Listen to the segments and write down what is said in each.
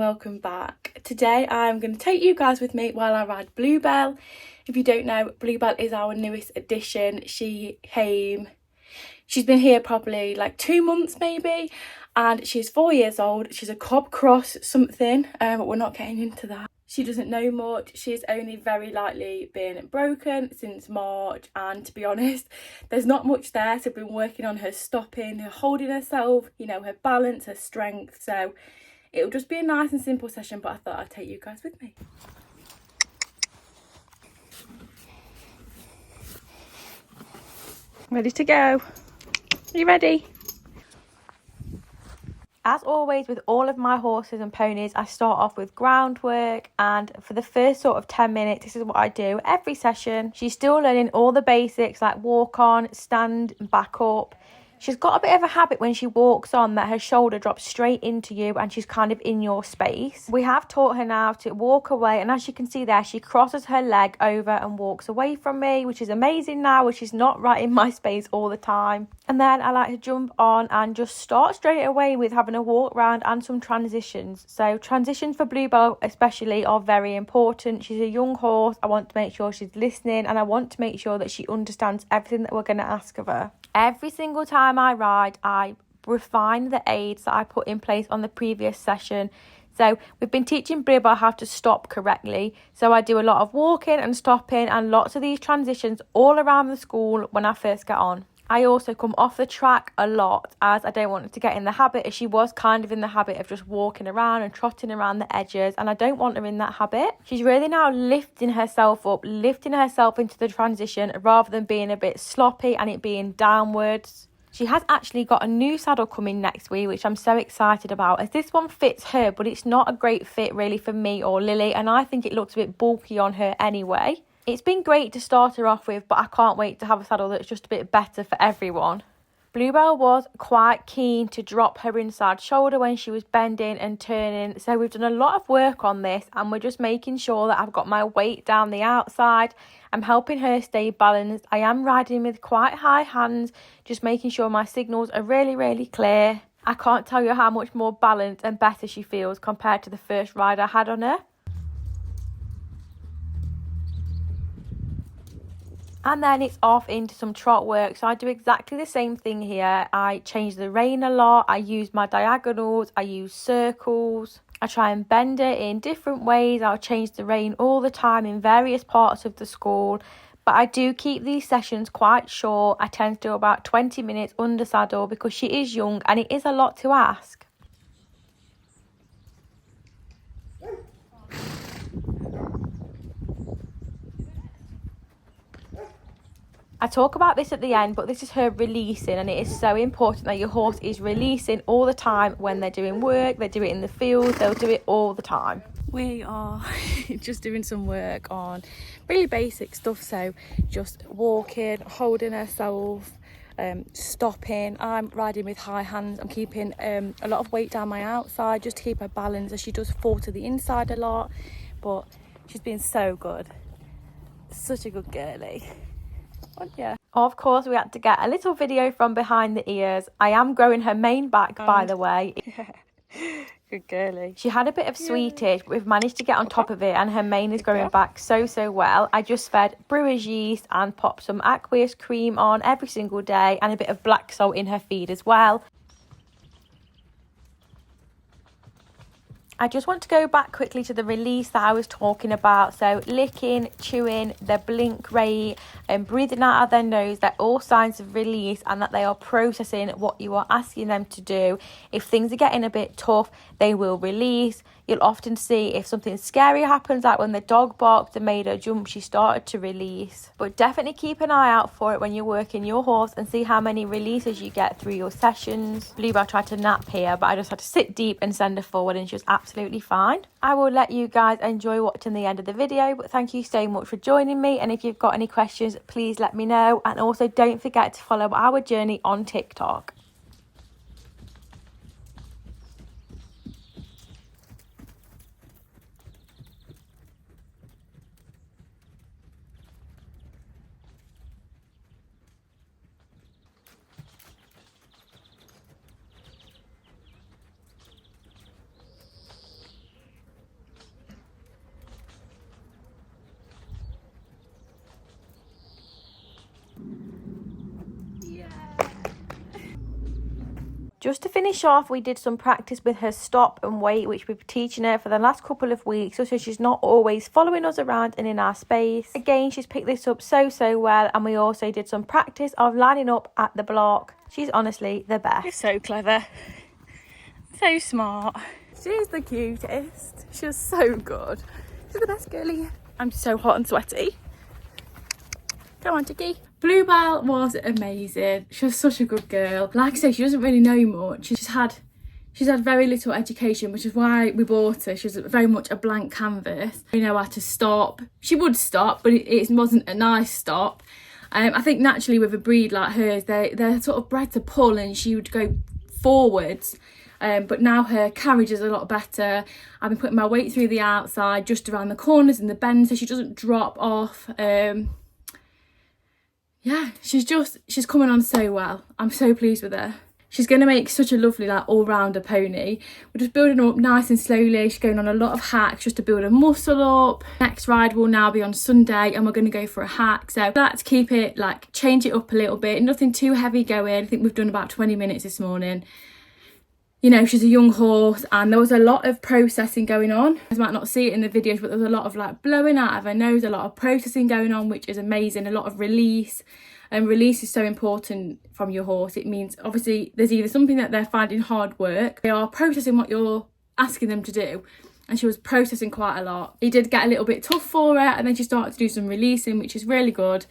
welcome back. Today I'm going to take you guys with me while I ride Bluebell. If you don't know, Bluebell is our newest addition. She's been here probably like 2 months maybe, and she's 4 years old. She's a cob cross something, but we're not getting into that. She doesn't know much. She's only very lightly been broken since March, and to be honest, there's not much there. So I've been working on her stopping, her holding herself, you know, her balance, her strength. So it'll just be a nice and simple session, but I thought I'd take you guys with me. Ready to go? Are you ready? As always with all of my horses and ponies, I start off with groundwork, and for the first sort of 10 minutes, this is what I do every session. She's still learning all the basics like walk on, stand, back up. She's got a bit of a habit when she walks on that her shoulder drops straight into you and she's kind of in your space. We have taught her now to walk away, and as you can see there, she crosses her leg over and walks away from me, which is amazing now, which is not right in my space all the time. And then I like to jump on and just start straight away with having a walk round and some transitions. So transitions for Bluebell especially are very important. She's a young horse. I want to make sure she's listening, and I want to make sure that she understands everything that we're going to ask of her. Every single time I ride, I refine the aids that I put in place on the previous session. So we've been teaching Bluebell how to stop correctly. So I do a lot of walking and stopping and lots of these transitions all around the school when I first get on. I also come off the track a lot, as I don't want her to get in the habit, as she was kind of in the habit of just walking around and trotting around the edges, and I don't want her in that habit. She's really now lifting herself up, lifting herself into the transition rather than being a bit sloppy and it being downwards. She has actually got a new saddle coming next week, which I'm so excited about, as this one fits her, but it's not a great fit really for me or Lily, and I think it looks a bit bulky on her anyway. It's been great to start her off with, but I can't wait to have a saddle that's just a bit better for everyone. Bluebell was quite keen to drop her inside shoulder when she was bending and turning, so we've done a lot of work on this, and we're just making sure that I've got my weight down the outside. I'm helping her stay balanced. I am riding with quite high hands, just making sure my signals are really, really clear. I can't tell you how much more balanced and better she feels compared to the first ride I had on her. And then it's off into some trot work. So I do exactly the same thing here. I change the rein a lot. I use my diagonals. I use circles. I try and bend it in different ways. I'll change the rein all the time in various parts of the school. But I do keep these sessions quite short. I tend to do about 20 minutes under saddle because she is young and it is a lot to ask. I talk about this at the end, but this is her releasing, and it is so important that your horse is releasing all the time when they're doing work. They do it in the field, they'll do it all the time. We are just doing some work on really basic stuff, so just walking, holding herself, stopping. I'm riding with high hands. I'm keeping a lot of weight down my outside just to keep her balanced, as she does fall to the inside a lot, but she's been so good. Such a good girlie. Yeah. Of course, we had to get a little video from behind the ears. I am growing her mane back, by the way. Yeah. Good girlie. She had a bit of sweetage, but we've managed to get on top of it, and her mane is growing back so well. I just fed brewer's yeast and popped some aqueous cream on every single day, and a bit of black salt in her feed as well. I just want to go back quickly to the release that I was talking about. So licking, chewing, their blink rate and breathing out of their nose, they're all signs of release and that they are processing what you are asking them to do. If things are getting a bit tough, they will release. You'll often see if something scary happens, like when the dog barked and made her jump, she started to release. But definitely keep an eye out for it when you're working your horse and see how many releases you get through your sessions. Bluebell tried to nap here, but I just had to sit deep and send her forward, and she was absolutely fine. I will let you guys enjoy watching the end of the video, but thank you so much for joining me, and if you've got any questions, please let me know, and also don't forget to follow our journey on TikTok. Just to finish off, we did some practice with her stop and wait, which we've been teaching her for the last couple of weeks, so she's not always following us around and in our space. Again, she's picked this up so well, and we also did some practice of lining up at the block. She's honestly the best. She's so clever, so smart. She's the cutest. She's so good. She's the best girlie. I'm so hot and sweaty. Come on, Chicky. Bluebell was amazing. She was such a good girl. Like I say, she doesn't really know much. She's had very little education, which is why we bought her. She was very much a blank canvas. We know how to stop. She would stop, but it wasn't a nice stop. I think naturally with a breed like hers, they're sort of bred to pull, and she would go forwards. But now her carriage is a lot better. I've been putting my weight through the outside, just around the corners and the bends, so she doesn't drop off. Yeah, she's coming on so well. I'm so pleased with her. She's going to make such a lovely like all-rounder pony. We're just building her up nice and slowly. She's going on a lot of hacks just to build her muscle up. Next ride will now be on Sunday, and we're going to go for a hack. So let's keep it, like, change it up a little bit. Nothing too heavy going. I think we've done about 20 minutes this morning. You know, she's a young horse, and there was a lot of processing going on. You might not see it in the videos, but there was a lot of like blowing out of her nose, a lot of processing going on, which is amazing. A lot of release, and release is so important from your horse. It means obviously there's either something that they're finding hard work, they are processing what you're asking them to do, and she was processing quite a lot. It did get a little bit tough for her, and then she started to do some releasing, which is really good.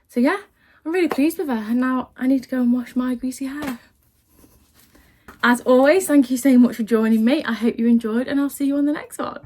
So yeah, I'm really pleased with her, and now I need to go and wash my greasy hair. As always, thank you so much for joining me. I hope you enjoyed, and I'll see you on the next one.